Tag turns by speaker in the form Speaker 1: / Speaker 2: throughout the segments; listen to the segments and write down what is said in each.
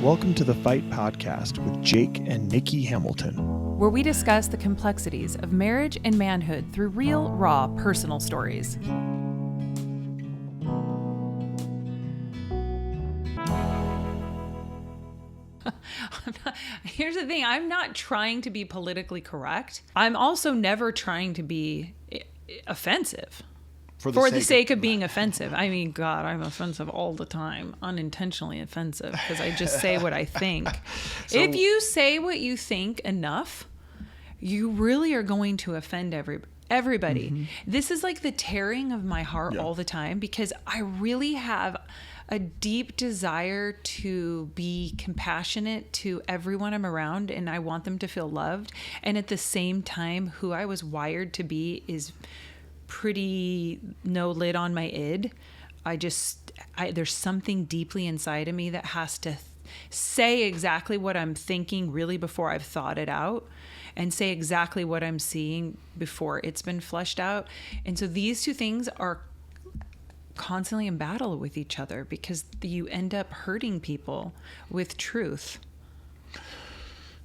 Speaker 1: Welcome to the Fight Podcast with Jake and Nicci Hamilton,
Speaker 2: where we discuss the complexities of marriage and manhood through real, raw, personal stories. Here's the thing, I'm not trying to be politically correct. I'm also never trying to be offensive. For the sake of being offensive. I mean, God, I'm offensive all the time. Unintentionally offensive because I just say what I think. So, if you say what you think enough, you really are going to offend everybody. Mm-hmm. This is like the tearing of my heart all the time because I really have a deep desire to be compassionate to everyone I'm around, and I want them to feel loved. And at the same time, who I was wired to be is pretty no lid on my id. There's something deeply inside of me that has to say exactly what I'm thinking really before I've thought it out, and say exactly what I'm seeing before it's been fleshed out. And so these two things are constantly in battle with each other because you end up hurting people with truth.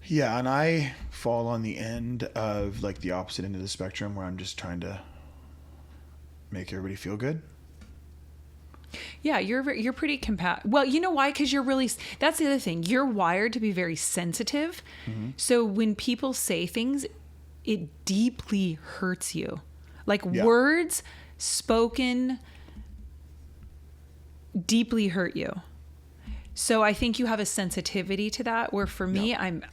Speaker 1: Yeah, and I fall on the end of like the opposite end of the spectrum where I'm just trying to make everybody feel good.
Speaker 2: Yeah, you're pretty well, you know why? Because that's the other thing. You're wired to be very sensitive. Mm-hmm. So when people say things, it deeply hurts you. Like words spoken deeply hurt you. So I think you have a sensitivity to that, where for me, I'm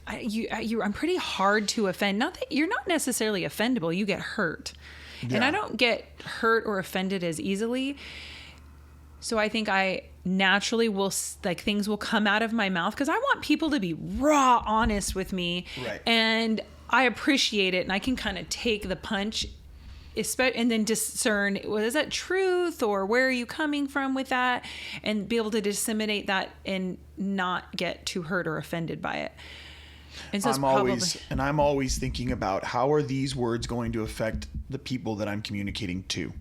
Speaker 2: pretty hard to offend. Not that you're not necessarily offendable, you get hurt. Yeah. And I don't get hurt or offended as easily. So I think I naturally will, like, things will come out of my mouth because I want people to be raw honest with me.
Speaker 1: Right.
Speaker 2: And I appreciate it. And I can kind of take the punch and then discern, is that truth or where are you coming from with that? And be able to disseminate that and not get too hurt or offended by it. And so
Speaker 1: I'm always thinking about how are these words going to affect the people that I'm communicating to.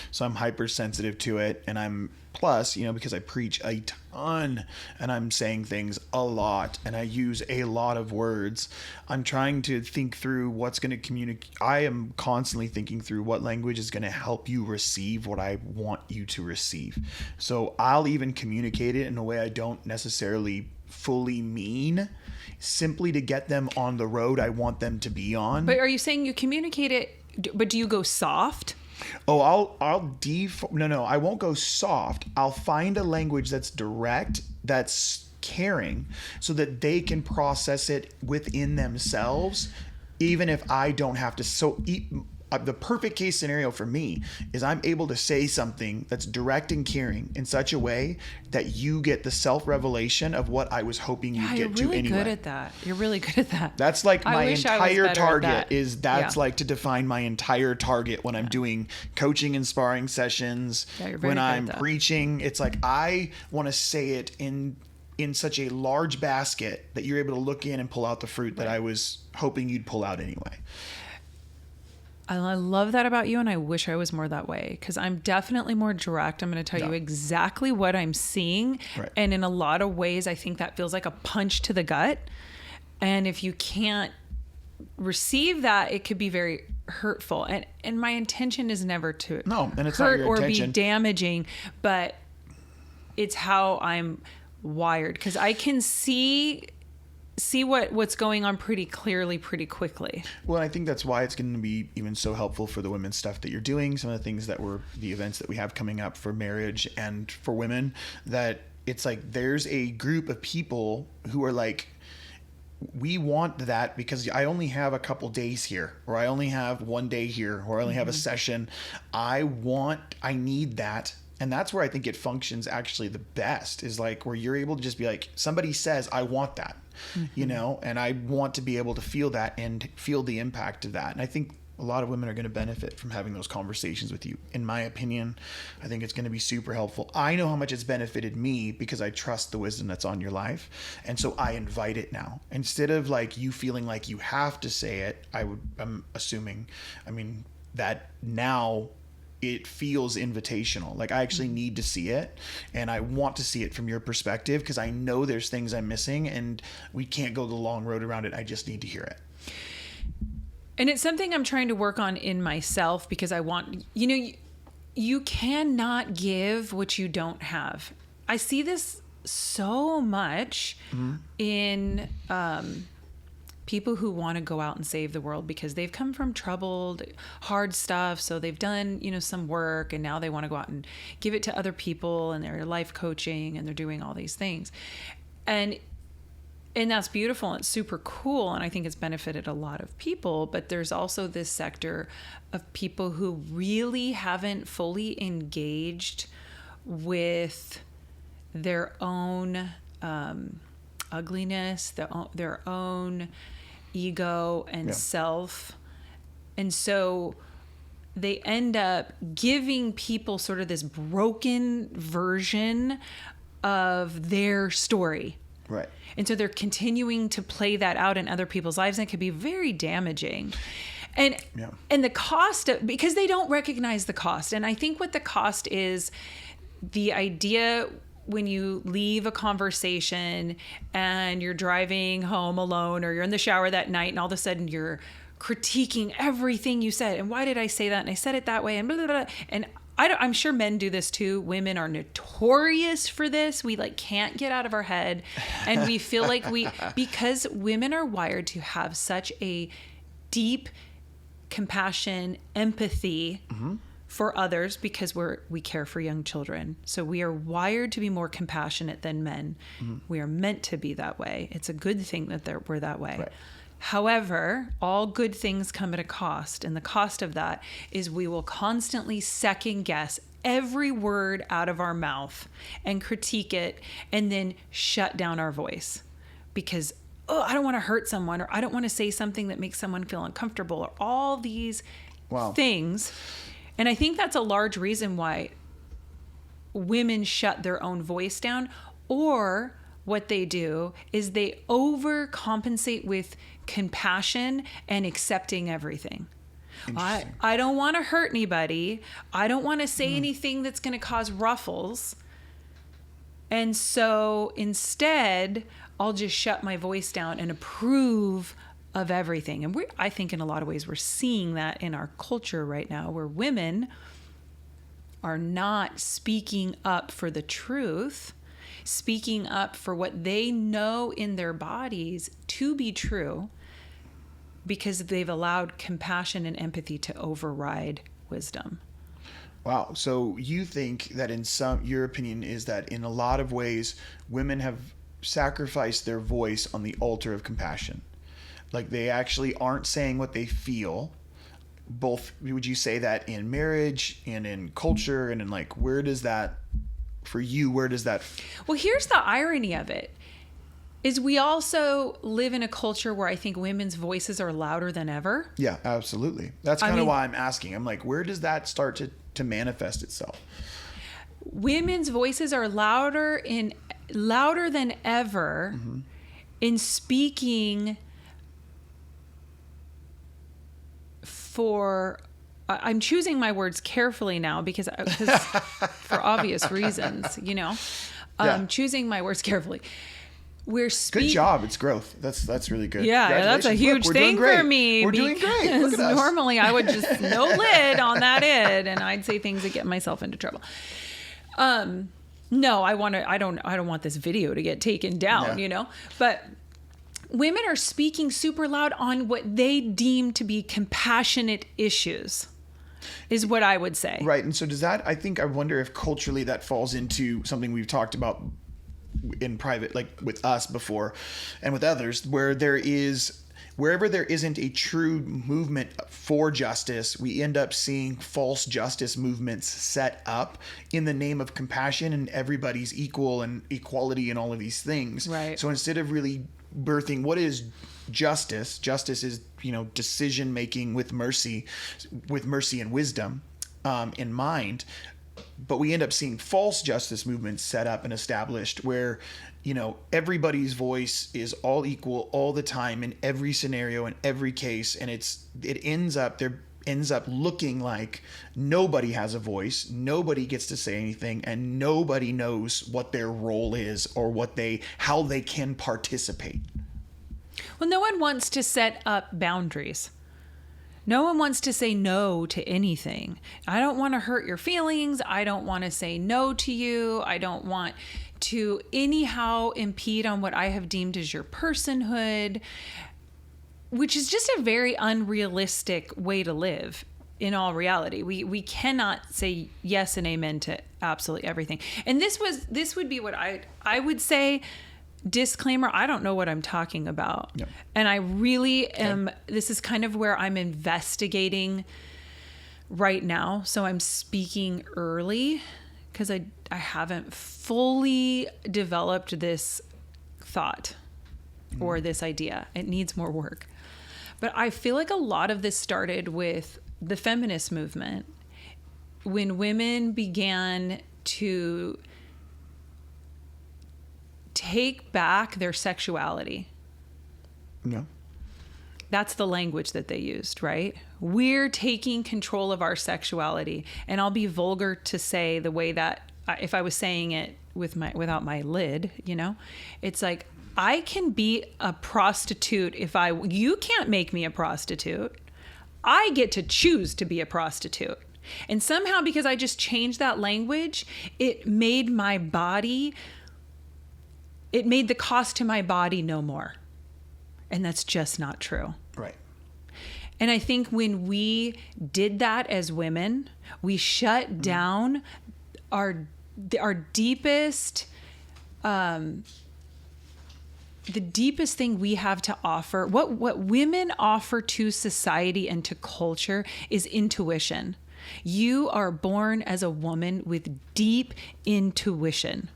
Speaker 1: So I'm hypersensitive to it, and I'm plus, because I preach a ton and I'm saying things a lot and I use a lot of words. I'm trying to think through what's going to communicate. I am constantly thinking through what language is going to help you receive what I want you to receive. So I'll even communicate it in a way I don't necessarily fully mean, simply to get them on the road I want them to be on.
Speaker 2: But are you saying you communicate it, but do you go soft?
Speaker 1: Oh, No, I won't go soft. I'll find a language that's direct, that's caring, so that they can process it within themselves, even if I don't have to. So the perfect case scenario for me is I'm able to say something that's direct and caring in such a way that you get the self-revelation of what I was hoping you'd get to anyway.
Speaker 2: You're really good at that. You're really good at that.
Speaker 1: That's like my entire target like to define my entire target when I'm doing coaching and sparring sessions, when I'm preaching. It's like I want to say it in such a large basket that you're able to look in and pull out the fruit that I was hoping you'd pull out anyway.
Speaker 2: I love that about you, and I wish I was more that way, because I'm definitely more direct. I'm going to tell you exactly what I'm seeing, and in a lot of ways, I think that feels like a punch to the gut. And if you can't receive that, it could be very hurtful. And my intention is never to hurt or be damaging, but it's how I'm wired, because I can see what's going on pretty clearly, pretty quickly.
Speaker 1: Well, I think that's why it's going to be even so helpful for the women's stuff that you're doing. Some of the things that were the events that we have coming up for marriage and for women, that it's like there's a group of people who are like, we want that because I only have a couple days here, or I only have one day here, or I only have a session. I need that. And that's where I think it functions actually the best, is like where you're able to just be like, somebody says, I want that, and I want to be able to feel that and feel the impact of that. And I think a lot of women are going to benefit from having those conversations with you. In my opinion, I think it's going to be super helpful. I know how much it's benefited me because I trust the wisdom that's on your life. And so I invite it now. Instead of like you feeling like you have to say it, I'm assuming, that now it feels invitational. Like I actually need to see it, and I want to see it from your perspective because I know there's things I'm missing and we can't go the long road around it. I just need to hear it.
Speaker 2: And it's something I'm trying to work on in myself because I want, you cannot give what you don't have. I see this so much in people who want to go out and save the world because they've come from troubled, hard stuff. So they've done, some work, and now they want to go out and give it to other people, and they're life coaching and they're doing all these things. And that's beautiful and it's super cool. And I think it's benefited a lot of people, but there's also this sector of people who really haven't fully engaged with their own ugliness, their own ego and self. And so they end up giving people sort of this broken version of their story.
Speaker 1: Right.
Speaker 2: And so they're continuing to play that out in other people's lives, and it can be very damaging. And the cost of, because they don't recognize the cost. And I think what the cost is, the idea when you leave a conversation and you're driving home alone, or you're in the shower that night, and all of a sudden you're critiquing everything you said. And why did I say that? And I said it that way. And blah, blah, blah. And I'm sure men do this too. Women are notorious for this. We can't get out of our head. And we feel like because women are wired to have such a deep compassion, empathy for others, because we care for young children. So we are wired to be more compassionate than men. We are meant to be that way. It's a good thing that we're that way. Right. However, all good things come at a cost. And the cost of that is we will constantly second guess every word out of our mouth and critique it, and then shut down our voice because, I don't want to hurt someone, or I don't want to say something that makes someone feel uncomfortable, or all these things. And I think that's a large reason why women shut their own voice down, or what they do is they overcompensate with compassion and accepting everything. I don't want to hurt anybody. I don't want to say anything that's going to cause ruffles. And so instead, I'll just shut my voice down and approve of everything. And I think in a lot of ways, we're seeing that in our culture right now, where women are not speaking up for the truth, speaking up for what they know in their bodies to be true, because they've allowed compassion and empathy to override wisdom.
Speaker 1: Wow. So you think that your opinion is that in a lot of ways, women have sacrificed their voice on the altar of compassion. Like they actually aren't saying what they feel. Both, would you say that in marriage and in culture, and in where does that, for you, where does that?
Speaker 2: Well, here's the irony of it. Is we also live in a culture where I think women's voices are louder than ever. Yeah,
Speaker 1: absolutely. That's kind of why I'm asking. I'm like, where does that start to manifest itself?
Speaker 2: Women's voices are louder than ever in speaking for. I'm choosing my words carefully now because for obvious reasons, choosing my words carefully.
Speaker 1: Good job. It's growth. That's really good.
Speaker 2: Yeah, that's a huge thing for me.
Speaker 1: We're doing great. Look at us.
Speaker 2: Normally I would just no lid on that and I'd say things that get myself into trouble. No, I don't want this video to get taken down, But women are speaking super loud on what they deem to be compassionate issues, is what I would say.
Speaker 1: Right. And so does that, I wonder if culturally that falls into something we've talked about in private, with us before and with others, wherever there isn't a true movement for justice, we end up seeing false justice movements set up in the name of compassion and everybody's equal and equality and all of these things.
Speaker 2: Right.
Speaker 1: So instead of really birthing what is justice is, decision making with mercy and wisdom in mind. But we end up seeing false justice movements set up and established where, everybody's voice is all equal all the time in every scenario, in every case. And it ends up ends up looking like nobody has a voice, nobody gets to say anything, and nobody knows what their role is or how they can participate.
Speaker 2: Well, no one wants to set up boundaries. No one wants to say no to anything. I don't want to hurt your feelings. I don't want to say no to you. I don't want to anyhow impede on what I have deemed as your personhood, which is just a very unrealistic way to live in all reality. We cannot say yes and amen to absolutely everything. And this would be what I would say. Disclaimer, I don't know what I'm talking about. Yep. And I really am, this is kind of where I'm investigating right now. So I'm speaking early because I haven't fully developed this thought or this idea. It needs more work. But I feel like a lot of this started with the feminist movement when women began to take back their sexuality.
Speaker 1: Yeah.
Speaker 2: That's the language that they used, right? We're taking control of our sexuality. And I'll be vulgar to say the way that if I was saying it without my lid, it's like, I can be a prostitute you can't make me a prostitute. I get to choose to be a prostitute. And somehow, because I just changed that language, it made the cost to my body no more. And that's just not true.
Speaker 1: Right.
Speaker 2: And I think when we did that as women, we shut down our deepest, the deepest thing we have to offer. What women offer to society and to culture is intuition. You are born as a woman with deep intuition.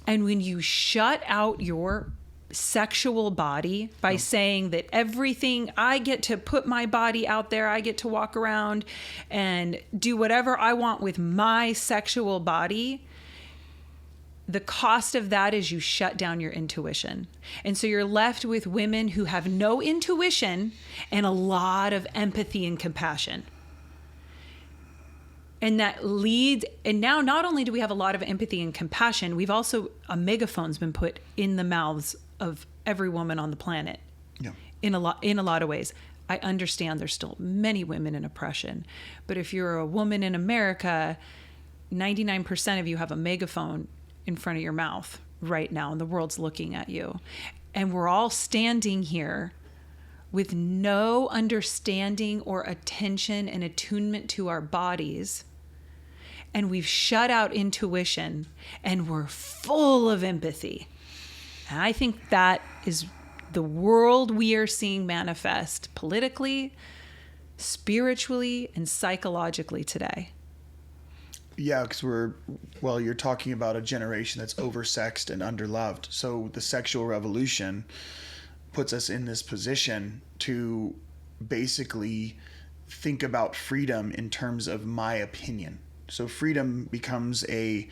Speaker 2: And when you shut out your sexual body by saying that everything, I get to put my body out there, I get to walk around and do whatever I want with my sexual body, the cost of that is you shut down your intuition. And so you're left with women who have no intuition and a lot of empathy and compassion. And that leads, and now not only do we have a lot of empathy and compassion, we've also, a megaphone's been put in the mouths of every woman on the planet.
Speaker 1: Yeah.
Speaker 2: In a lot of ways. I understand there's still many women in oppression, but if you're a woman in America, 99% of you have a megaphone in front of your mouth right now, and the world's looking at you. And we're all standing here with no understanding or attention and attunement to our bodies. And we've shut out intuition, and we're full of empathy. And I think that is the world we are seeing manifest politically, spiritually, and psychologically today.
Speaker 1: Yeah, because you're talking about a generation that's oversexed and underloved. So the sexual revolution puts us in this position to basically think about freedom in terms of my opinion. So freedom becomes a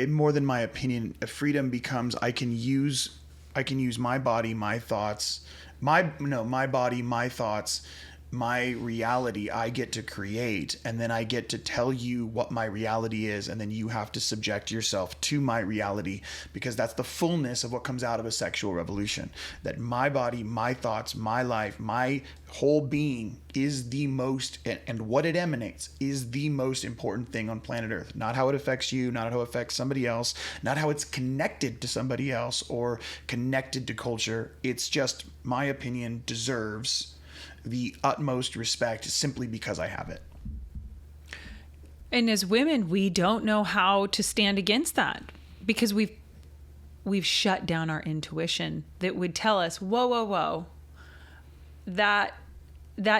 Speaker 1: more than my opinion. Freedom becomes I can use my body, my thoughts, my body, my thoughts, my reality I get to create, and then I get to tell you what my reality is, and then you have to subject yourself to my reality, because that's the fullness of what comes out of a sexual revolution. That my body, my thoughts, my life, my whole being is the most, and what it emanates is the most important thing on planet Earth. Not how it affects you, not how it affects somebody else, not how it's connected to somebody else or connected to culture. It's just my opinion deserves the utmost respect simply because I have it.
Speaker 2: And as women, we don't know how to stand against that, because we've shut down our intuition that would tell us, whoa, that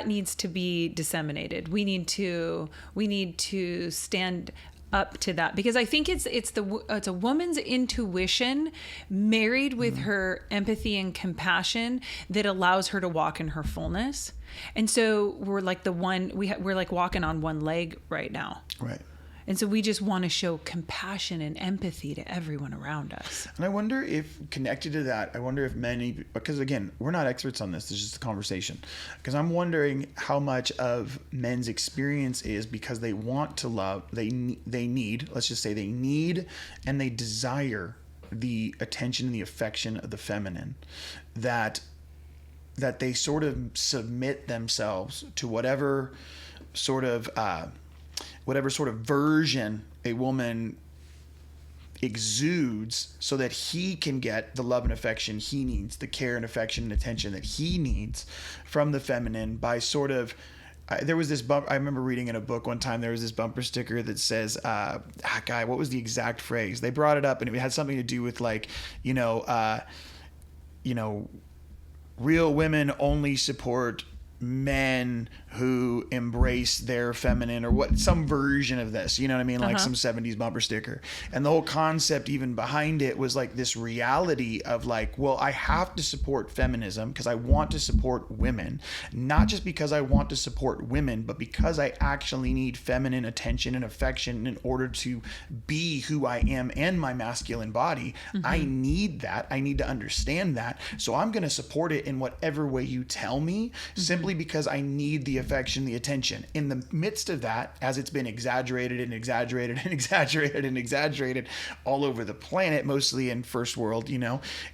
Speaker 2: needs to be disseminated. We need to stand up to that, because I think it's a woman's intuition married with her empathy and compassion that allows her to walk in her fullness. And so we're like we're like walking on one leg right now.
Speaker 1: Right.
Speaker 2: And so we just want to show compassion and empathy to everyone around us.
Speaker 1: And I wonder if, connected to that, I wonder if many, because again, we're not experts on this, it's just a conversation. Because I'm wondering how much of men's experience is because they want to love, they need, let's just say they need and they desire the attention and the affection of the feminine, that they sort of submit themselves to whatever sort of version a woman exudes, so that he can get the love and affection he needs, the care and affection and attention that he needs from the feminine, by sort of, there was this bump, I remember reading in a book one time, there was this bumper sticker that says, what was the exact phrase? They brought it up and it had something to do with like, real women only support men who embrace their feminine, or what, some version of this, you know what I mean? Like some 70s bumper sticker. And the whole concept even behind it was like this reality of like, well, I have to support feminism because I want to support women, not just because I want to support women, but because I actually need feminine attention and affection in order to be who I am and my masculine body. I need that. I need to understand that. So I'm going to support it in whatever way you tell me, simply because I need the affection, the attention. In the midst of that, as it's been exaggerated and exaggerated and exaggerated and exaggerated all over the planet, mostly in first world,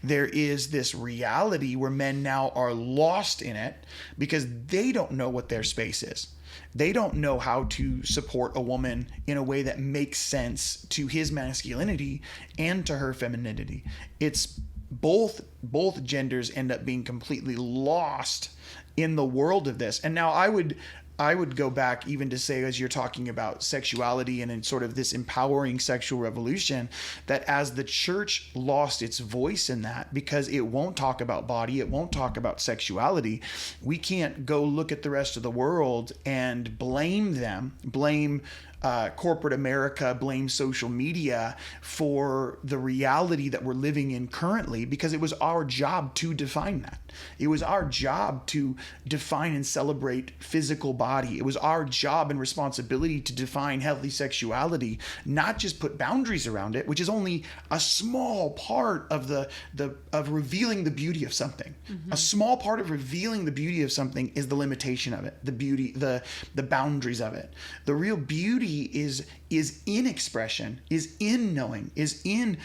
Speaker 1: there is this reality where men now are lost in it because they don't know what their space is. They don't know how to support a woman in a way that makes sense to his masculinity and to her femininity. It's both genders end up being completely lost in the world of this. And now I would go back even to say, as you're talking about sexuality and in sort of this empowering sexual revolution, that as the church lost its voice in that, because it won't talk about body, it won't talk about sexuality, we can't go look at the rest of the world and blame corporate America, blame social media for the reality that we're living in currently, because it was our job to define that. It was our job to define and celebrate physical body. It was our job and responsibility to define healthy sexuality, not just put boundaries around it, which is only a small part of of revealing the beauty of something. A small part of revealing the beauty of something is the limitation of it, the beauty, the boundaries of it. The real beauty is in expression, is in knowing, is in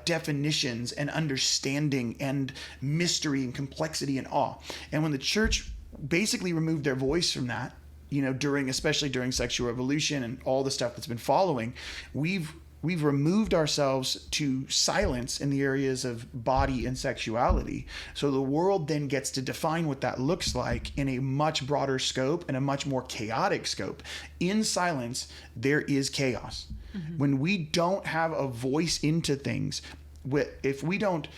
Speaker 1: definitions and understanding and mystery and complexity and awe. And when the church basically removed their voice from that, especially during sexual revolution and all the stuff that's been following, we've removed ourselves to silence in the areas of body and sexuality. So the world then gets to define what that looks like in a much broader scope and a much more chaotic scope. In silence, there is chaos. When we don't have a voice into things, if we don't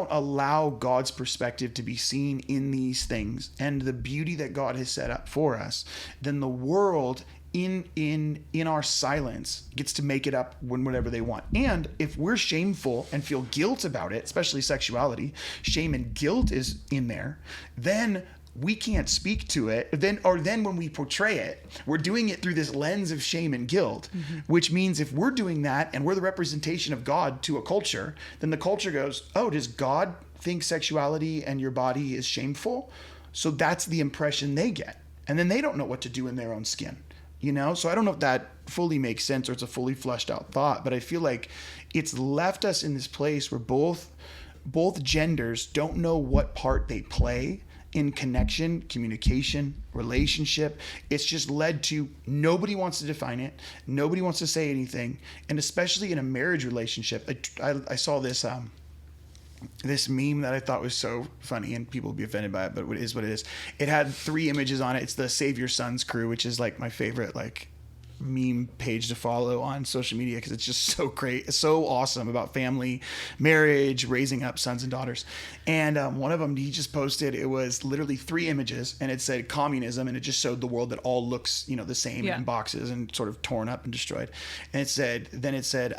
Speaker 1: allow God's perspective to be seen in these things and the beauty that God has set up for us, then the world in our silence gets to make it up whenever they want. And if we're shameful and feel guilt about it, especially sexuality, shame and guilt is in there, then we can't speak to it. Then when we portray it, we're doing it through this lens of shame and guilt, which means if we're doing that and we're the representation of God to a culture, then the culture goes, oh, does God think sexuality and your body is shameful? So that's the impression they get. And then they don't know what to do in their own skin. So I don't know if that fully makes sense or it's a fully fleshed out thought, but I feel like it's left us in this place where both genders don't know what part they play in connection, communication, relationship. It's just led to nobody wants to define it. Nobody wants to say anything. And especially in a marriage relationship, I saw this meme that I thought was so funny, and people will be offended by it, but it is what it is. It had 3 images on it. It's the Save Your Sons crew, which is like my favorite meme page to follow on social media because it's just so great. It's so awesome about family, marriage, raising up sons and daughters. And one of them he just posted, it was literally 3 images and it said communism, and it just showed the world that all looks, the same in boxes and sort of torn up and destroyed. And it said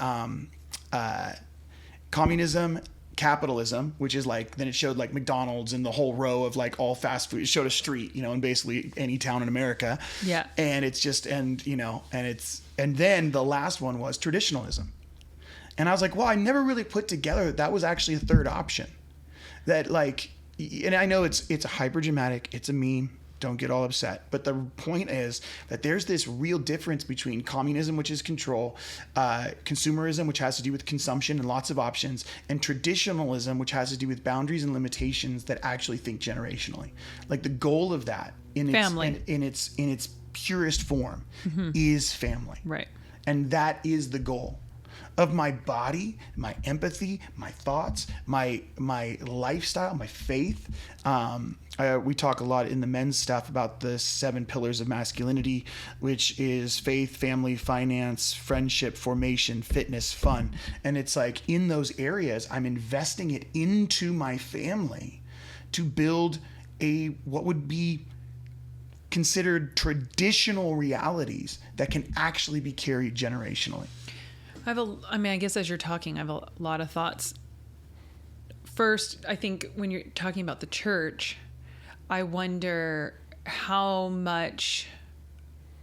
Speaker 1: communism, capitalism, which is then it showed McDonald's and the whole row of all fast food. It showed a street, in basically any town in America.
Speaker 2: Yeah.
Speaker 1: And it's just, and And then the last one was traditionalism. And I was like, well, I never really put together that was actually a third option. That like, and I know it's a hyper dramatic, it's a meme, don't get all upset. But the point is that there's this real difference between communism, which is control, consumerism, which has to do with consumption and lots of options, and traditionalism, which has to do with boundaries and limitations that actually think generationally. Like the goal of that in its purest form is family.
Speaker 2: Right.
Speaker 1: And that is the goal of my body, my empathy, my thoughts, my lifestyle, my faith. We talk a lot in the men's stuff about the 7 pillars of masculinity, which is faith, family, finance, friendship, formation, fitness, fun. And it's like in those areas, I'm investing it into my family to build what would be considered traditional realities that can actually be carried generationally.
Speaker 2: I guess as you're talking, I have a lot of thoughts. First, I think when you're talking about the church, I wonder how much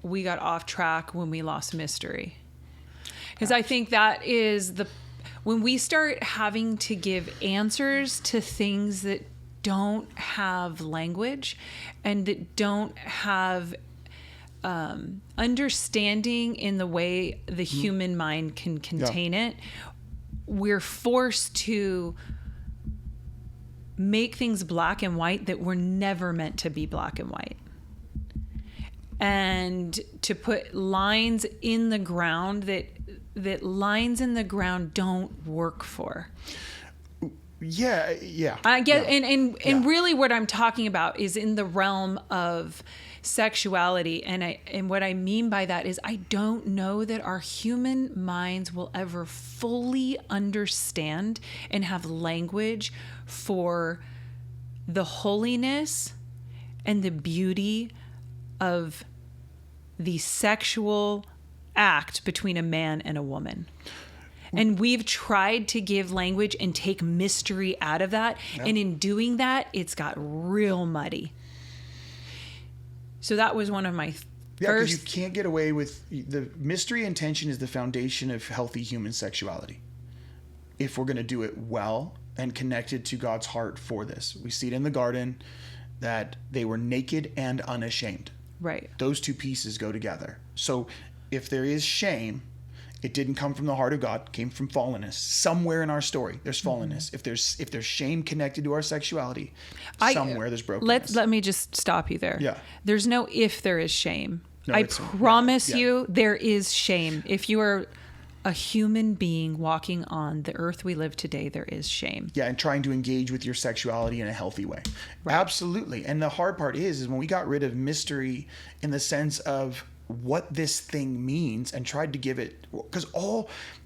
Speaker 2: we got off track when we lost mystery. Because I think that is when we start having to give answers to things that don't have language and that don't have understanding in the way the human mind can contain it, we're forced to make things black and white that were never meant to be black and white, and to put lines in the ground that lines in the ground don't work for. I get, and really what I'm talking about is in the realm of sexuality, and what I mean by that is I don't know that our human minds will ever fully understand and have language for the holiness and the beauty of the sexual act between a man and a woman. And we've tried to give language and take mystery out of that. Yep. And in doing that, it's got real muddy. So that was one of my first...
Speaker 1: Yeah, because you can't get away with... The mystery and tension is the foundation of healthy human sexuality. If we're going to do it well and connected to God's heart for this. We see it in the garden that they were naked and unashamed.
Speaker 2: Right.
Speaker 1: Those two pieces go together. So if there is shame... It didn't come from the heart of God, it came from fallenness. Somewhere in our story, there's fallenness. Mm-hmm. If there's shame connected to our sexuality, somewhere there's brokenness.
Speaker 2: Let me just stop you there.
Speaker 1: Yeah.
Speaker 2: There's no if there is shame. No, I promise you there is shame. If you are a human being walking on the earth we live today, there is shame.
Speaker 1: Yeah, and trying to engage with your sexuality in a healthy way. Right. Absolutely. And the hard part is when we got rid of mystery in the sense of what this thing means and tried to give it, because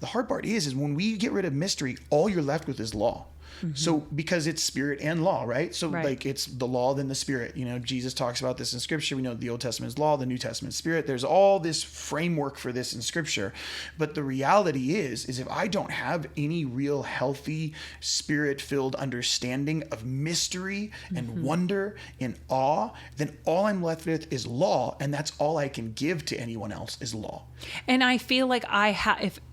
Speaker 1: the hard part is when we get rid of mystery, all you're left with is law. Mm-hmm. So because it's spirit and law, right? So like it's the law, then the spirit. You know, Jesus talks about this in scripture. We know the Old Testament is law, the New Testament is spirit. There's all this framework for this in scripture. But the reality is if I don't have any real healthy spirit-filled understanding of mystery and wonder and awe, then all I'm left with is law. And that's all I can give to anyone else is law.
Speaker 2: And I feel like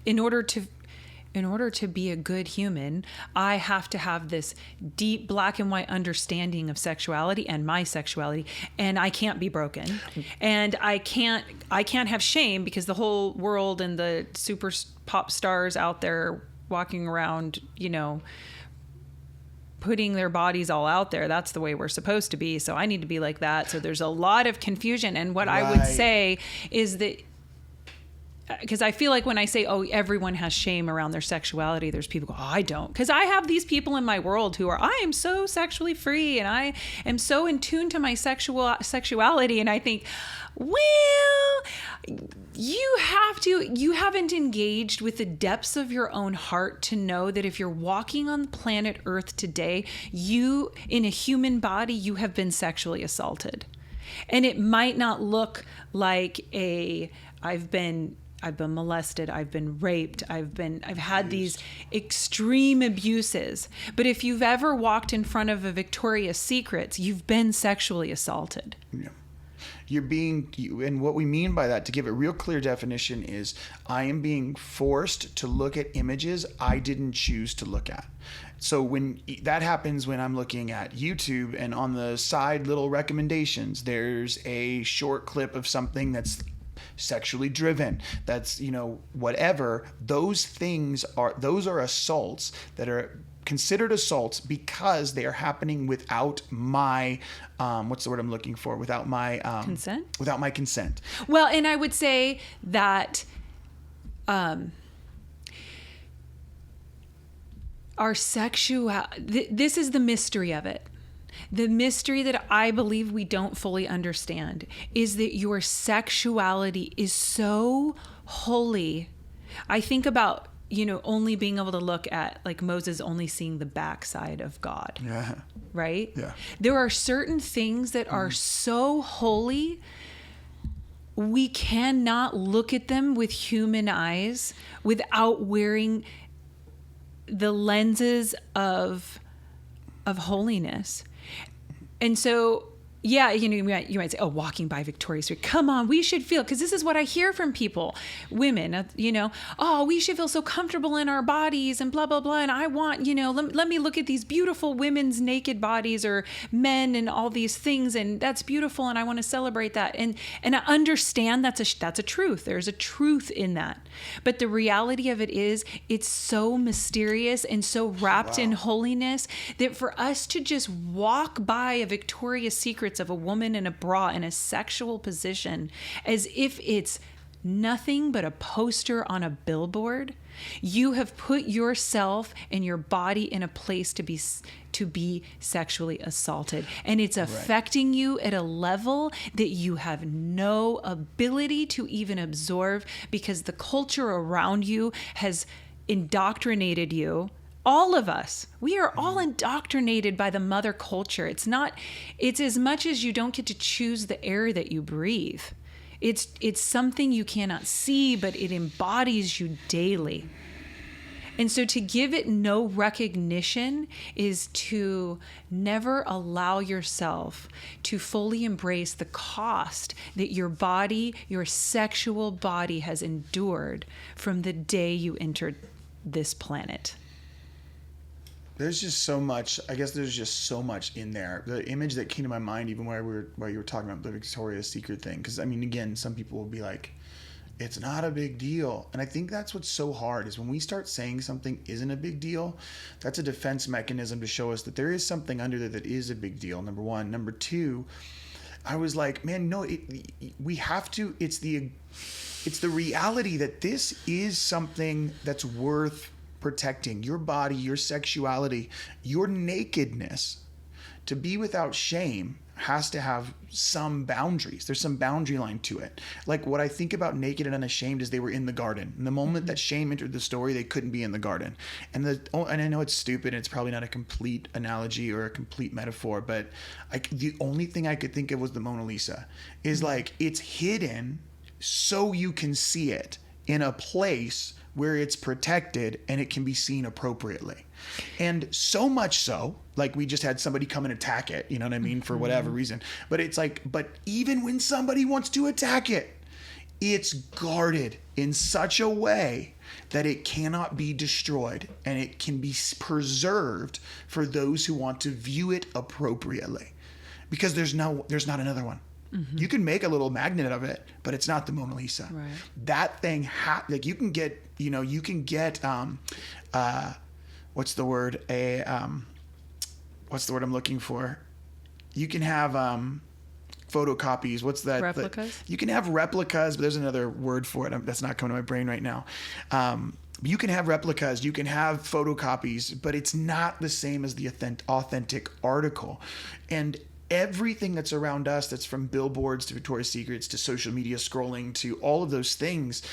Speaker 2: in order to be a good human, I have to have this deep black and white understanding of sexuality and my sexuality, and I can't be broken. And I can't have shame because the whole world and the super pop stars out there walking around, you know, putting their bodies all out there. That's the way we're supposed to be. So I need to be like that. So there's a lot of confusion. And what I would say is that, because I feel like when I say, oh, everyone has shame around their sexuality, there's people go, oh, I don't. Because I have these people in my world who I am so sexually free and I am so in tune to my sexuality. And I think, well, you haven't engaged with the depths of your own heart to know that if you're walking on planet Earth today, you, in a human body, you have been sexually assaulted. And it might not look like I've been molested, I've been raped, I've had these extreme abuses. But if you've ever walked in front of a Victoria's Secrets, you've been sexually assaulted.
Speaker 1: And what we mean by that, to give a real clear definition, is I am being forced to look at images I didn't choose to look at. So when that happens, when I'm looking at YouTube and on the side little recommendations, there's a short clip of something that's sexually driven, that's, whatever, those are assaults that are considered assaults because they are happening without my what's the word I'm looking for? Without my
Speaker 2: consent.
Speaker 1: Without my consent.
Speaker 2: Well, and I would say that our this is the mystery of it. The mystery that I believe we don't fully understand is that your sexuality is so holy. I think about, only being able to look at, like, Moses only seeing the backside of God.
Speaker 1: Yeah.
Speaker 2: Right?
Speaker 1: Yeah.
Speaker 2: There are certain things that are so holy, we cannot look at them with human eyes without wearing the lenses of holiness. And so, yeah, you might say, oh, walking by Victoria's Secret. Come on, we should feel, because this is what I hear from people, women, oh, we should feel so comfortable in our bodies and blah, blah, blah. And I want, let me look at these beautiful women's naked bodies, or men, and all these things. And that's beautiful. And I want to celebrate that. And I understand that's a truth. There's a truth in that. But the reality of it is, it's so mysterious and so wrapped in holiness that for us to just walk by a Victoria's Secret of a woman in a bra in a sexual position as if it's nothing but a poster on a billboard, you have put yourself and your body in a place to be sexually assaulted, and it's affecting you at a level that you have no ability to even absorb, because the culture around you has indoctrinated you. All of us, we are all indoctrinated by the mother culture. It's as much as you don't get to choose the air that you breathe. It's something you cannot see, but it embodies you daily. And so to give it no recognition is to never allow yourself to fully embrace the cost that your body, your sexual body, has endured from the day you entered this planet.
Speaker 1: There's just so much. I guess there's just so much in there. The image that came to my mind, even while you were talking about the Victoria's Secret thing, because again, some people will be like, "It's not a big deal," and I think that's what's so hard, is when we start saying something isn't a big deal. That's a defense mechanism to show us that there is something under there that is a big deal. Number one. Number two, I was like, man, no, we have to. It's the reality that this is something that's worth protecting. Your body, your sexuality, your nakedness, to be without shame, has to have some boundaries. There's some boundary line to it. Like, what I think about naked and unashamed is they were in the garden. And the moment that shame entered the story, they couldn't be in the garden. And I know it's stupid, and it's probably not a complete analogy or a complete metaphor, but the only thing I could think of was the Mona Lisa. Is like, it's hidden so you can see it in a place where it's protected and it can be seen appropriately. And so much so, like, we just had somebody come and attack it, you know what I mean, for whatever reason. But it's like, but even when somebody wants to attack it, it's guarded in such a way that it cannot be destroyed, and it can be preserved for those who want to view it appropriately. Because there's not another one. Mm-hmm. You can make a little magnet of it, but it's not the Mona Lisa. Right. That thing, you can get, what's the word? What's the word I'm looking for? You can have photocopies. What's that?
Speaker 2: Replicas?
Speaker 1: You can have replicas, but there's another word for it that's not coming to my brain right now. You can have replicas, you can have photocopies, but it's not the same as the authentic article. And everything that's around us, that's from billboards to Victoria's Secrets to social media scrolling to all of those things,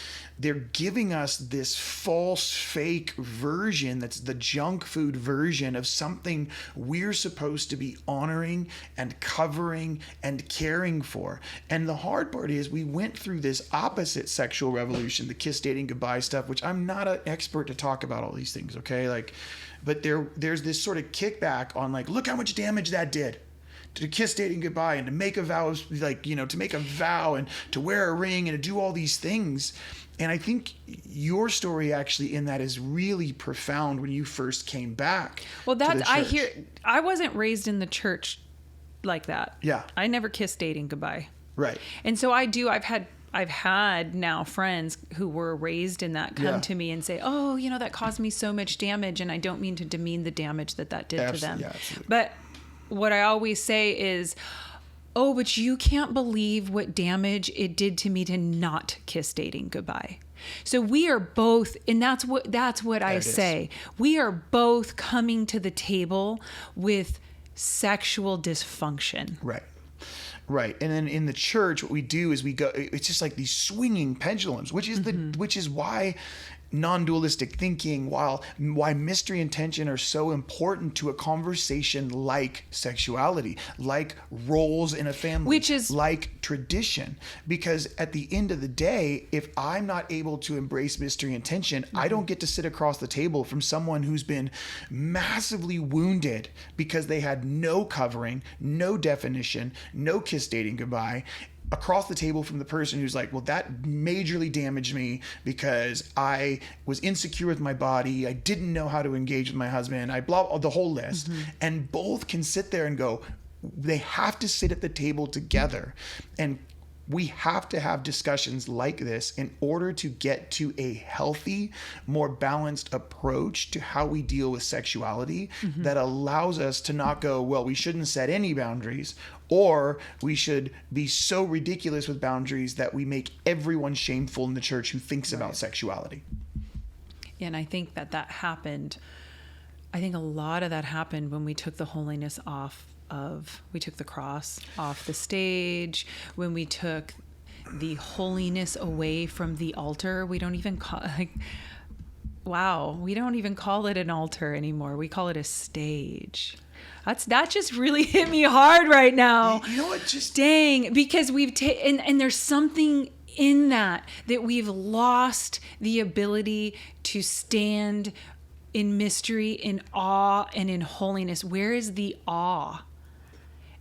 Speaker 1: they're giving us this false, fake version that's the junk food version of something we're supposed to be honoring and covering and caring for. And the hard part is, we went through this opposite sexual revolution, the kiss, dating, goodbye stuff, which I'm not an expert to talk about all these things, okay? But there's this sort of kickback on, like, look how much damage that did. to kiss dating goodbye and to make a vow, like, to make a vow and to wear a ring and to do all these things. And I think your story actually in that is really profound when you first came back.
Speaker 2: Well, I wasn't raised in the church like that.
Speaker 1: Yeah.
Speaker 2: I never kissed dating goodbye.
Speaker 1: Right.
Speaker 2: And so I've had now friends who were raised in that come to me and say, oh, that caused me so much damage. And I don't mean to demean the damage that did to them. Yeah, absolutely. But what I always say is, oh, but you can't believe what damage it did to me to not kiss dating goodbye. So we are both, and that's what I say. We are both coming to the table with sexual dysfunction.
Speaker 1: Right. Right. And then in the church, what we do is we go, it's just like these swinging pendulums, which is why non-dualistic thinking, why mystery and tension are so important to a conversation like sexuality, like roles in a family,
Speaker 2: which is
Speaker 1: like tradition. Because at the end of the day, if I'm not able to embrace mystery and tension, I don't get to sit across the table from someone who's been massively wounded because they had no covering, no definition, no kiss dating goodbye, across the table from the person who's like, well, that majorly damaged me because I was insecure with my body. I didn't know how to engage with my husband. I the whole list. And both can sit there and go, they have to sit at the table together. And we have to have discussions like this in order to get to a healthy, more balanced approach to how we deal with sexuality that allows us to not go, well, we shouldn't set any boundaries, or we should be so ridiculous with boundaries that we make everyone shameful in the church who thinks about sexuality.
Speaker 2: And I think that happened. I think a lot of that happened when we took the holiness we took the cross off the stage, when we took the holiness away from the altar. We don't even we don't even call it an altar anymore. We call it a stage. That just really hit me hard right now.
Speaker 1: You know what? Just
Speaker 2: dang, because we've and there's something in that we've lost the ability to stand in mystery, in awe, and in holiness. Where is the awe?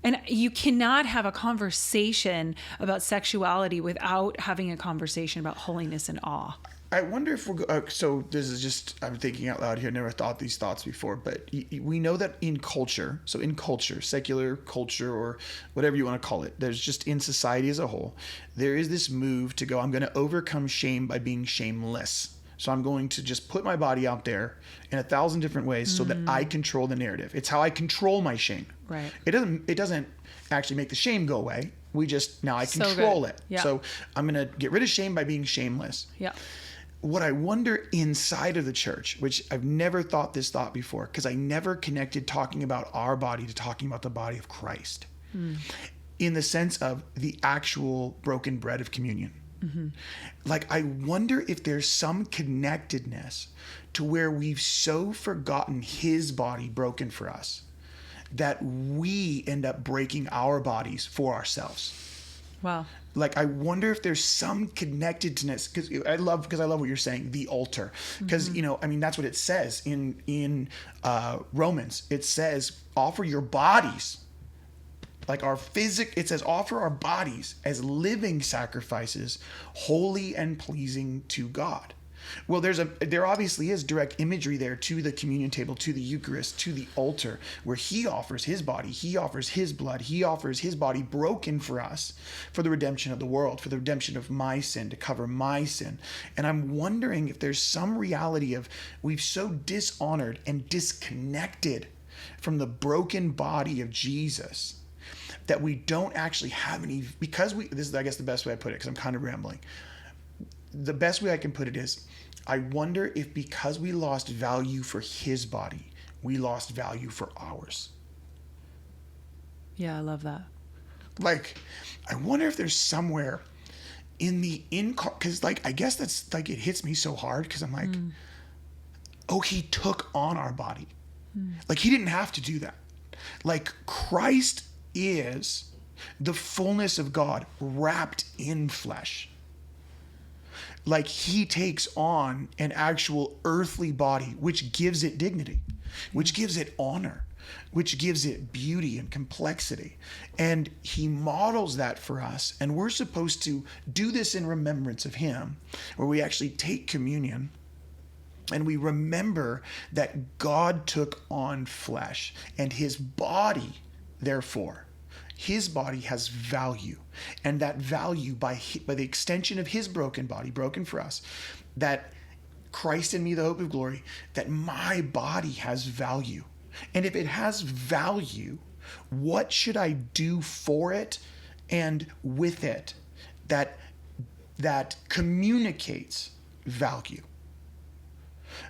Speaker 2: And you cannot have a conversation about sexuality without having a conversation about holiness and awe.
Speaker 1: I wonder if so this is just, I'm thinking out loud here, never thought these thoughts before, but we know that in culture, secular culture, or whatever you want to call it, there's just in society as a whole, there is this move to go, I'm going to overcome shame by being shameless. So I'm going to just put my body out there in 1,000 different ways so that I control the narrative. It's how I control my shame.
Speaker 2: Right.
Speaker 1: It doesn't actually make the shame go away. I control it.
Speaker 2: Yeah.
Speaker 1: So I'm going to get rid of shame by being shameless.
Speaker 2: Yeah.
Speaker 1: What I wonder inside of the church, which I've never thought this thought before, because I never connected talking about our body to talking about the body of Christ in the sense of the actual broken bread of communion. Like, I wonder if there's some connectedness to where we've so forgotten his body broken for us that we end up breaking our bodies for ourselves.
Speaker 2: Wow.
Speaker 1: Like, I wonder if there's some connectedness, because I love what you're saying, the altar, because that's what it says in Romans. It says offer your bodies. Like it says, offer our bodies as living sacrifices, holy and pleasing to God. Well, there obviously is direct imagery there to the communion table, to the Eucharist, to the altar, where he offers his body, he offers his blood, he offers his body broken for us, for the redemption of the world, for the redemption of my sin, to cover my sin. And I'm wondering if there's some reality of we've so dishonored and disconnected from the broken body of Jesus that we don't actually have any, this is, I guess, the best way I put it, because I'm kind of rambling. The best way I can put it is, I wonder if because we lost value for his body, we lost value for ours.
Speaker 2: Yeah, I love that.
Speaker 1: Like, I wonder if there's somewhere because I guess that's like, it hits me so hard because I'm like, oh, he took on our body. Like, he didn't have to do that. Like, Christ is the fullness of God wrapped in flesh. Like, he takes on an actual earthly body, which gives it dignity, which gives it honor, which gives it beauty and complexity. And he models that for us. And we're supposed to do this in remembrance of him, where we actually take communion and we remember that God took on flesh, and his body, therefore, his body has value. And that value, by the extension of his broken body, broken for us, that Christ in me, the hope of glory, that my body has value. And if it has value, what should I do for it and with it that communicates value?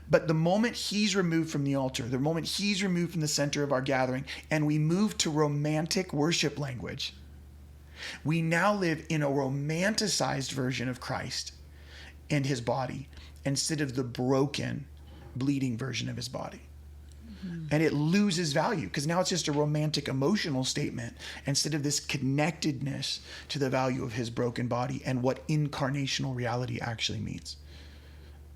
Speaker 1: But the moment he's removed from the altar, the moment he's removed from the center of our gathering, and we move to romantic worship language, we now live in a romanticized version of Christ and his body instead of the broken, bleeding version of his body. And it loses value because now it's just a romantic emotional statement instead of this connectedness to the value of his broken body and what incarnational reality actually means.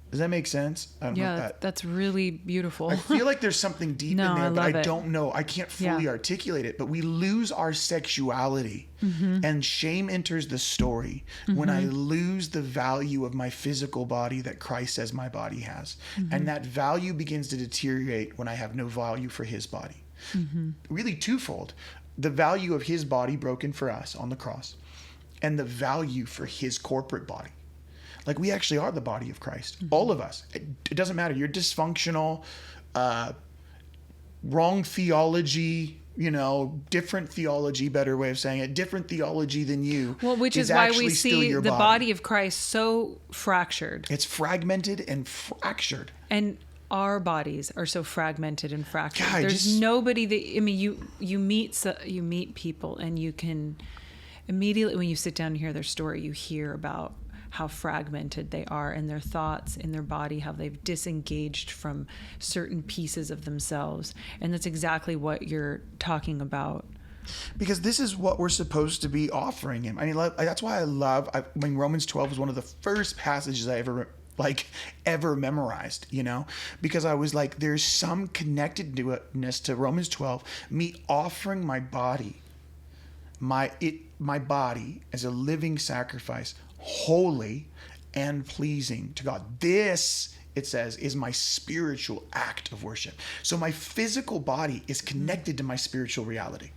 Speaker 1: Does that make sense? I don't know
Speaker 2: that's really beautiful.
Speaker 1: I feel like there's something deep in there, but I don't know. I can't fully articulate it. But we lose our sexuality, and shame enters the story when I lose the value of my physical body that Christ says my body has. And that value begins to deteriorate when I have no value for his body. Really twofold. The value of his body broken for us on the cross, and the value for his corporate body. Like, we actually are the body of Christ. All of us. It doesn't matter. You're dysfunctional, wrong theology, different theology, better way of saying it, different theology than you.
Speaker 2: Well, which is why we see the body of Christ so fractured.
Speaker 1: It's fragmented and fractured.
Speaker 2: And our bodies are so fragmented and fractured. God, there's nobody that, I mean, you meet people, and you can immediately, when you sit down and hear their story, you hear about how fragmented they are in their thoughts, in their body, how they've disengaged from certain pieces of themselves. And that's exactly what you're talking about.
Speaker 1: Because this is what we're supposed to be offering him. I mean, that's why Romans 12 was one of the first passages I ever memorized, because I was like, there's some connectedness to Romans 12, me offering my body, my body as a living sacrifice, holy and pleasing to God. This, it says, is my spiritual act of worship. So my physical body is connected to my spiritual reality.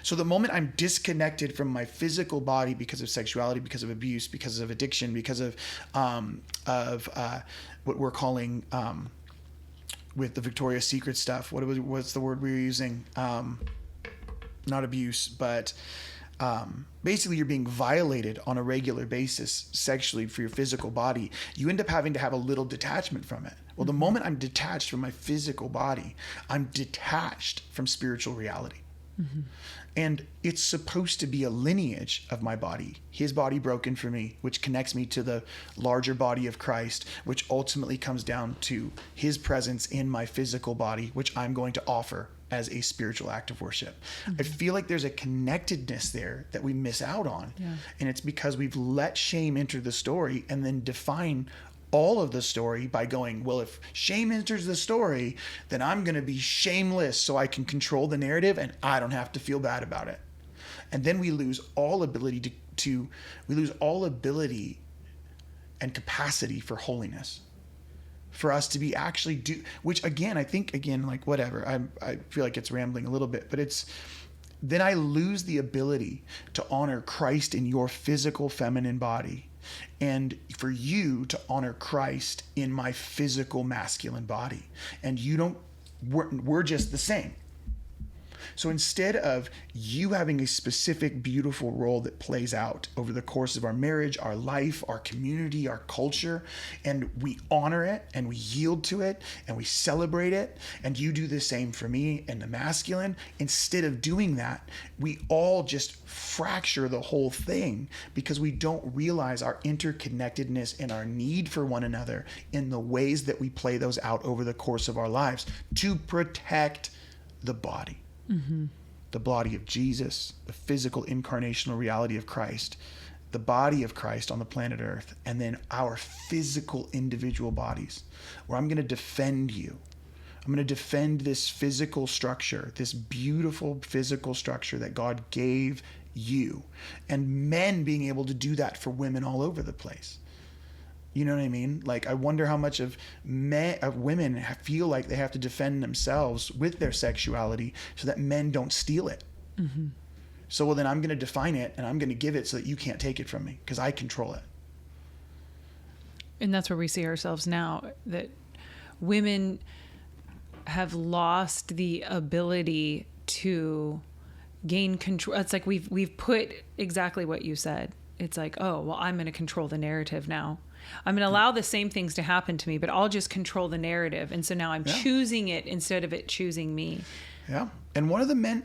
Speaker 1: So the moment I'm disconnected from my physical body because of sexuality, because of abuse, because of addiction, because of what we're calling with the Victoria's Secret stuff, what's the word we were using? Not abuse, but basically you're being violated on a regular basis sexually for your physical body. You end up having to have a little detachment from it. Well, the moment I'm detached from my physical body, I'm detached from spiritual reality. And it's supposed to be a lineage of my body, his body broken for me, which connects me to the larger body of Christ, which ultimately comes down to his presence in my physical body, which I'm going to offer as a spiritual act of worship. I feel like there's a connectedness there that we miss out on. Yeah. And it's because we've let shame enter the story and then define all of the story by going, well, if shame enters the story, then I'm going to be shameless so I can control the narrative and I don't have to feel bad about it. And then we lose all ability we lose all ability and capacity for holiness, for us to be actually which again, I think, like whatever, I feel like it's rambling a little bit, but then I lose the ability to honor Christ in your physical feminine body, and for you to honor Christ in my physical masculine body. And we're just the same. So instead of you having a specific, beautiful role that plays out over the course of our marriage, our life, our community, our culture, and we honor it and we yield to it and we celebrate it, and you do the same for me and the masculine, instead of doing that, we all just fracture the whole thing because we don't realize our interconnectedness and our need for one another in the ways that we play those out over the course of our lives to protect the body. The body of Jesus, the physical incarnational reality of Christ, the body of Christ on the planet Earth, and then our physical individual bodies, where I'm going to defend you I'm going to defend this physical structure, this beautiful physical structure that God gave you. And men being able to do that for women all over the place. You know what I mean? Like, I wonder how much of women feel like they have to defend themselves with their sexuality so that men don't steal it. Mm-hmm. So, well, then I'm going to define it and I'm going to give it so that you can't take it from me because I control it.
Speaker 2: And that's where we see ourselves now, that women have lost the ability to gain control. It's like we've put exactly what you said. It's like, oh, well, I'm going to control the narrative now. I'm going to allow the same things to happen to me, but I'll just control the narrative. And so now I'm choosing it instead of it choosing me. Yeah.
Speaker 1: And one of the men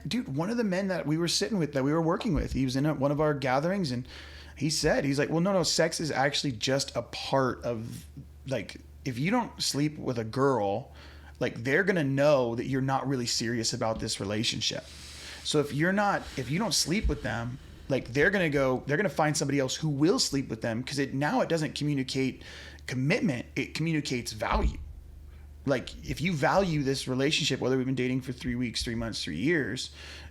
Speaker 1: that we were sitting with, that we were working with, he was in one of our gatherings, and he's like, well, no, sex is actually just a part of, like, if you don't sleep with a girl, like, they're going to know that you're not really serious about this relationship. So if you don't sleep with them, like, they're going to find somebody else who will sleep with them, because it doesn't communicate commitment, it communicates value. Like, if you value this relationship, whether we've been dating for 3 weeks, 3 months, 3 years,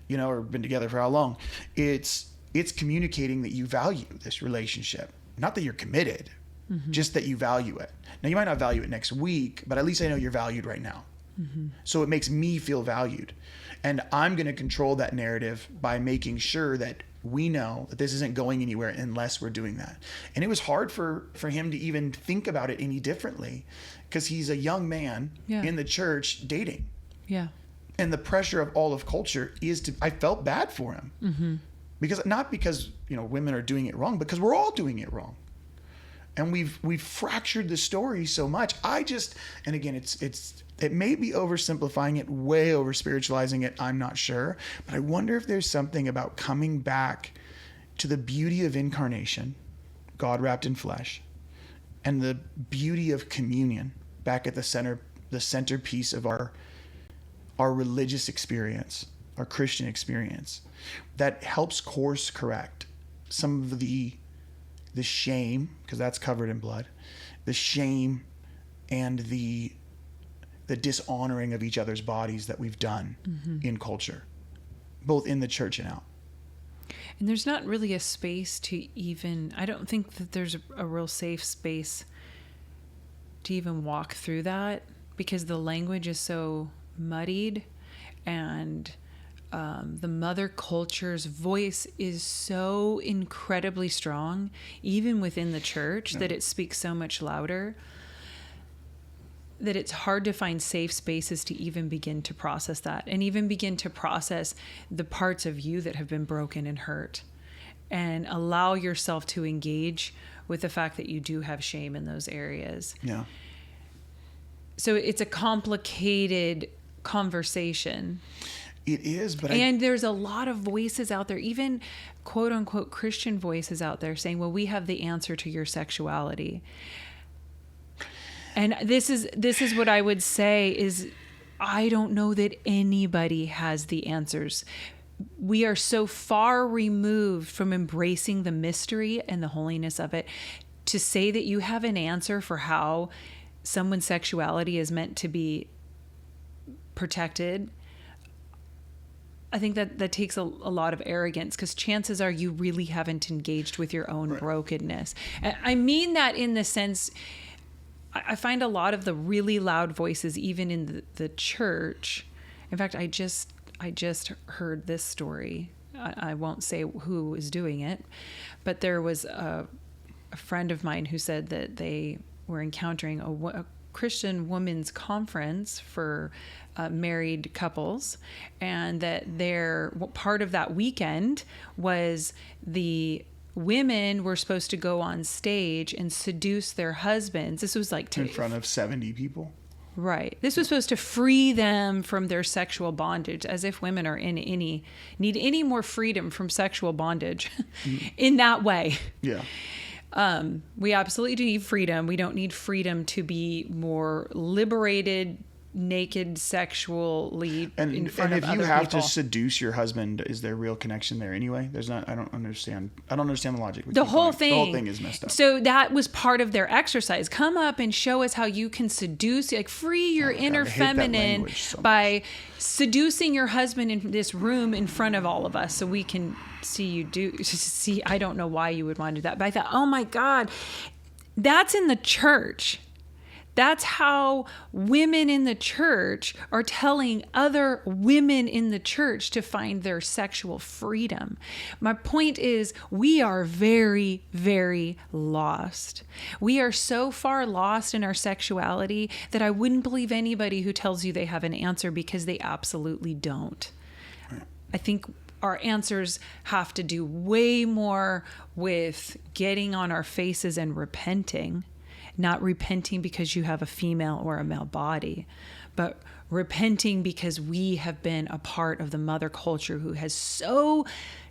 Speaker 1: or been together for how long, it's communicating that you value this relationship. Not that you're committed, mm-hmm. just that you value it. Now, you might not value it next week, but at least I know you're valued right now. Mm-hmm. So it makes me feel valued. And I'm going to control that narrative by making sure that we know that this isn't going anywhere unless we're doing that. And it was hard for him to even think about it any differently, because he's a young man in the church dating. Yeah. And the pressure of all of culture I felt bad for him. Mm-hmm. Not because women are doing it wrong, because we're all doing it wrong. And we've fractured the story so much. And again, it may be oversimplifying it, way over spiritualizing it, I'm not sure. But I wonder if there's something about coming back to the beauty of incarnation, God wrapped in flesh, and the beauty of communion back at the centerpiece of our religious experience, our Christian experience, that helps course correct some of the shame, because that's covered in blood, the shame and the dishonoring of each other's bodies that we've done mm-hmm. in culture, both in the church and out.
Speaker 2: And there's not really a space to I don't think that there's a real safe space to even walk through that, because the language is so muddied, and the mother culture's voice is so incredibly strong, even within the church, that it speaks so much louder, that it's hard to find safe spaces to even begin to process that, and even begin to process the parts of you that have been broken and hurt, and allow yourself to engage with the fact that you do have shame in those areas. Yeah. So it's a complicated conversation.
Speaker 1: It is, but
Speaker 2: there's a lot of voices out there, even quote unquote Christian voices out there, saying, well, we have the answer to your sexuality. And this is what I would say is, I don't know that anybody has the answers. We are so far removed from embracing the mystery and the holiness of it to say that you have an answer for how someone's sexuality is meant to be protected. I think that takes a lot of arrogance, because chances are you really haven't engaged with your own brokenness. And I mean that in the sense, I find a lot of the really loud voices, even in the church. In fact, I just heard this story. I won't say who is doing it, but there was a friend of mine who said that they were encountering a Christian women's conference for married couples, and that part of that weekend was the women were supposed to go on stage and seduce their husbands. This was like
Speaker 1: in front of 70 people.
Speaker 2: Right. This was supposed to free them from their sexual bondage, as if women are need any more freedom from sexual bondage in that way. Yeah. We absolutely do need freedom. We don't need freedom to be more liberated naked sexually
Speaker 1: and
Speaker 2: in front of other people.
Speaker 1: And if you have to seduce your husband, is there real connection there anyway? There's not. I don't understand the logic.
Speaker 2: The whole thing
Speaker 1: is messed up.
Speaker 2: So that was part of their exercise. Come up and show us how you can seduce, like free your inner feminine by seducing your husband in this room in front of all of us, so we can see you do. See, I don't know why you would want to do that, but I thought, oh my God, that's in the church. That's how women in the church are telling other women in the church to find their sexual freedom. My point is, we are very, very lost. We are so far lost in our sexuality that I wouldn't believe anybody who tells you they have an answer, because they absolutely don't. I think our answers have to do way more with getting on our faces and repenting. Not repenting because you have a female or a male body, but repenting because we have been a part of the mother culture who has so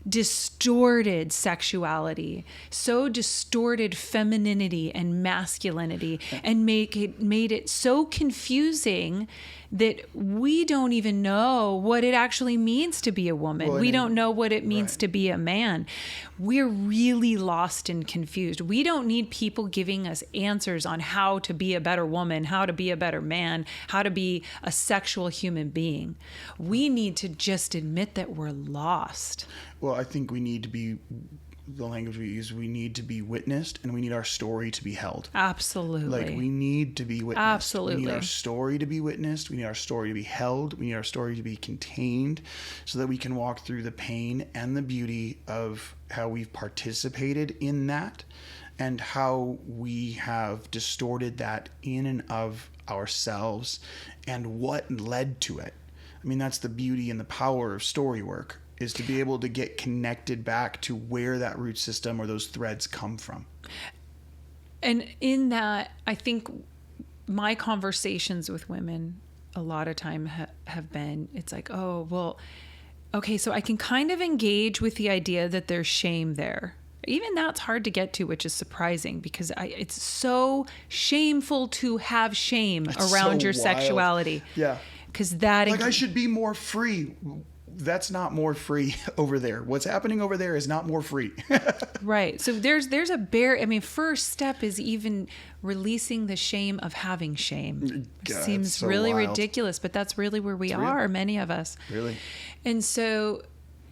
Speaker 2: distorted sexuality, so distorted femininity and masculinity, and made it so confusing that we don't even know what it actually means to be a woman. We don't know what it means to be a man. We're really lost and confused. We don't need people giving us answers on how to be a better woman, how to be a better man, how to be a sexual human being. We need to just admit that we're lost.
Speaker 1: Well, I think we need to be, the language we use, we need to be witnessed, and we need our story to be held.
Speaker 2: Absolutely.
Speaker 1: Like, we need to be witnessed.
Speaker 2: Absolutely.
Speaker 1: We need our story to be witnessed. We need our story to be held. We need our story to be contained, so that we can walk through the pain and the beauty of how we've participated in that, and how we have distorted that in and of ourselves, and what led to it. I mean, that's the beauty and the power of story work, is to be able to get connected back to where that root system or those threads come from.
Speaker 2: And in that, I think my conversations with women a lot of time have been, it's like, oh, well, okay, so I can kind of engage with the idea that there's shame there. Even that's hard to get to, which is surprising, because it's so shameful to have shame around your sexuality.
Speaker 1: Yeah.
Speaker 2: Because that...
Speaker 1: Like, I should be more free. That's not more free over there. What's happening over there is not more free.
Speaker 2: Right. So there's a first step is even releasing the shame of having shame. God, seems so really wild. Ridiculous, but that's really where we are, many of us.
Speaker 1: Really.
Speaker 2: And so,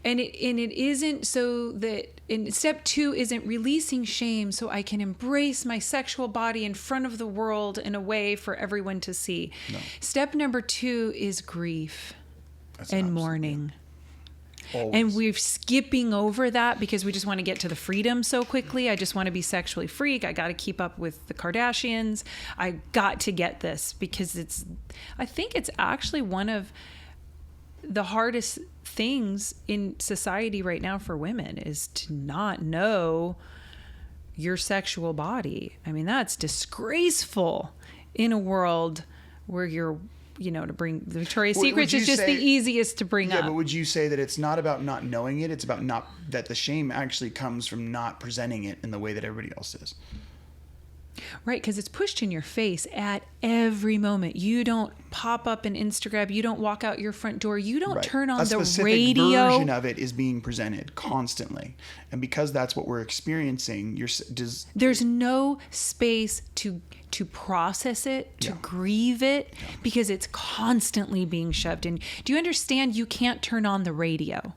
Speaker 2: and it isn't so that, and step 2 isn't releasing shame so I can embrace my sexual body in front of the world in a way for everyone to see. No. Step number 2 is grief. And mourning. Always. And we're skipping over that because we just want to get to the freedom so quickly. I just want to be sexually free. I got to keep up with the Kardashians. I got to get this because I think it's actually one of the hardest things in society right now for women is to not know your sexual body. I mean, that's disgraceful in a world where you're, to bring the Victoria's Secrets is just the easiest to bring up.
Speaker 1: Yeah, but would you say that it's not about not knowing it? It's about that the shame actually comes from not presenting it in the way that everybody else is.
Speaker 2: Right, because it's pushed in your face at every moment. You don't pop up an Instagram. You don't walk out your front door. You don't turn on the radio. A specific
Speaker 1: version of it is being presented constantly. And because that's what we're experiencing, there's
Speaker 2: no space to process it, to grieve it, because it's constantly being shoved in. Do you understand you can't turn on the radio?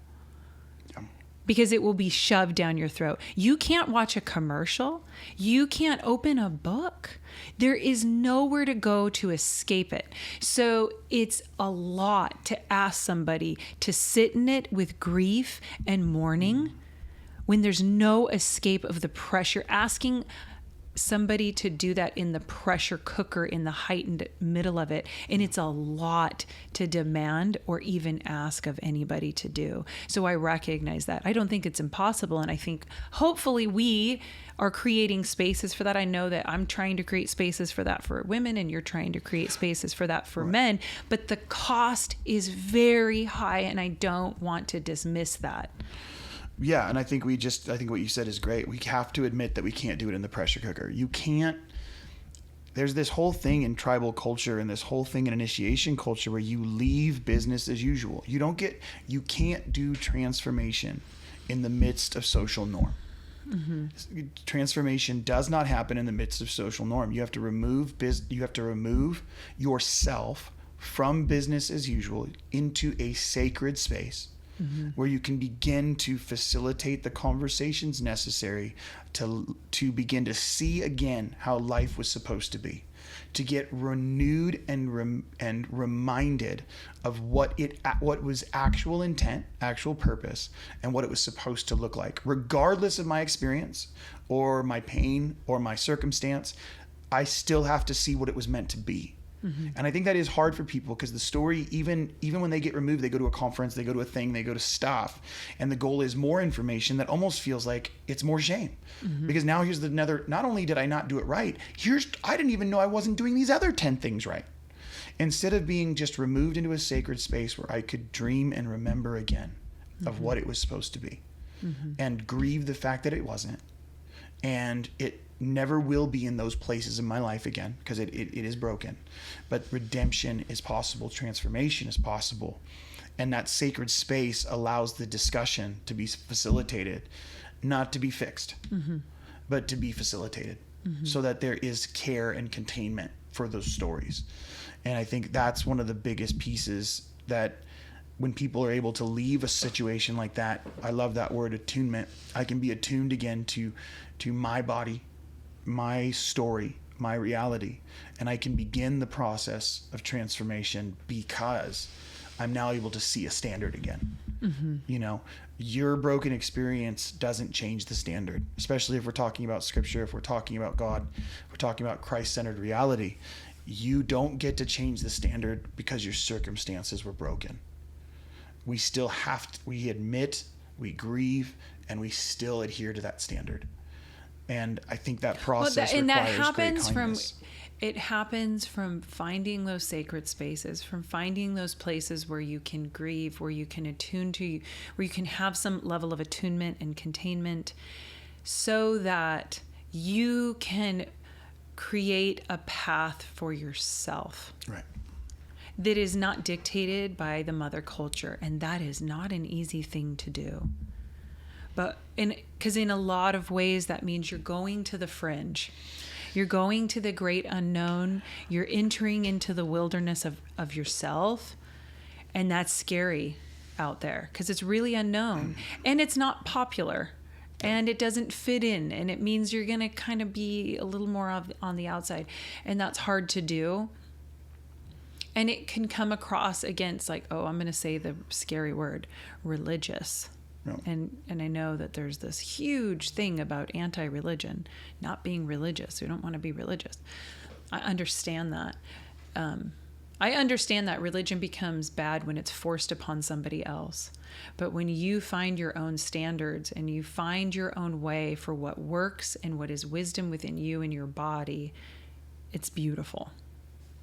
Speaker 2: Because it will be shoved down your throat. You can't watch a commercial. You can't open a book. There is nowhere to go to escape it. So it's a lot to ask somebody to sit in it with grief and mourning when there's no escape of the pressure. Asking somebody to do that in the pressure cooker in the heightened middle of it, and it's a lot to demand or even ask of anybody to do. So I recognize that. I don't think it's impossible, and I think hopefully we are creating spaces for that. I know that I'm trying to create spaces for that for women, and you're trying to create spaces for that for men, but the cost is very high, and I don't want to dismiss that.
Speaker 1: Yeah, and I think what you said is great. We have to admit that we can't do it in the pressure cooker. You can't there's this whole thing in tribal culture and this whole thing in initiation culture where you leave business as usual. You can't do transformation in the midst of social norm. Mm-hmm. Transformation does not happen in the midst of social norm. You have to remove yourself from business as usual into a sacred space. Mm-hmm. Where you can begin to facilitate the conversations necessary to begin to see again how life was supposed to be, to get renewed and reminded of what was actual intent, actual purpose, and what it was supposed to look like. Regardless of my experience or my pain or my circumstance, I still have to see what it was meant to be. Mm-hmm. And I think that is hard for people because the story, even when they get removed, they go to a conference, they go to a thing, they go to stuff, and the goal is more information that almost feels like it's more shame. Mm-hmm. Because now here's not only did I not do it right, I didn't even know I wasn't doing these other 10 things right. Instead of being just removed into a sacred space where I could dream and remember again mm-hmm. of what it was supposed to be mm-hmm. and grieve the fact that it wasn't. And it never will be in those places in my life again because it is broken. But redemption is possible. Transformation is possible. And that sacred space allows the discussion to be facilitated, not to be fixed, mm-hmm. but to be facilitated mm-hmm. so that there is care and containment for those stories. And I think that's one of the biggest pieces that when people are able to leave a situation like that, I love that word attunement. I can be attuned again to my body, my story, my reality, and I can begin the process of transformation because I'm now able to see a standard again. Mm-hmm. Your broken experience doesn't change the standard, especially if we're talking about scripture, if we're talking about God, if we're talking about Christ-centered reality. You don't get to change the standard because your circumstances were broken. We still we admit, we grieve, and we still adhere to that standard. And I think that process requires great kindness.
Speaker 2: It happens from finding those sacred spaces, from finding those places where you can grieve, where you can attune to, where you can have some level of attunement and containment so that you can create a path for yourself.
Speaker 1: Right.
Speaker 2: That is not dictated by the mother culture. And that is not an easy thing to do. But because in a lot of ways, that means you're going to the fringe. You're going to the great unknown. You're entering into the wilderness of yourself. And that's scary out there because it's really unknown. And it's not popular. And it doesn't fit in. And it means you're going to kind of be a little more on the outside. And that's hard to do. And it can come across against I'm going to say the scary word, religious. No. And I know that there's this huge thing about anti-religion, not being religious. We don't want to be religious. I understand that. I understand that religion becomes bad when it's forced upon somebody else. But when you find your own standards and you find your own way for what works and what is wisdom within you and your body, it's beautiful.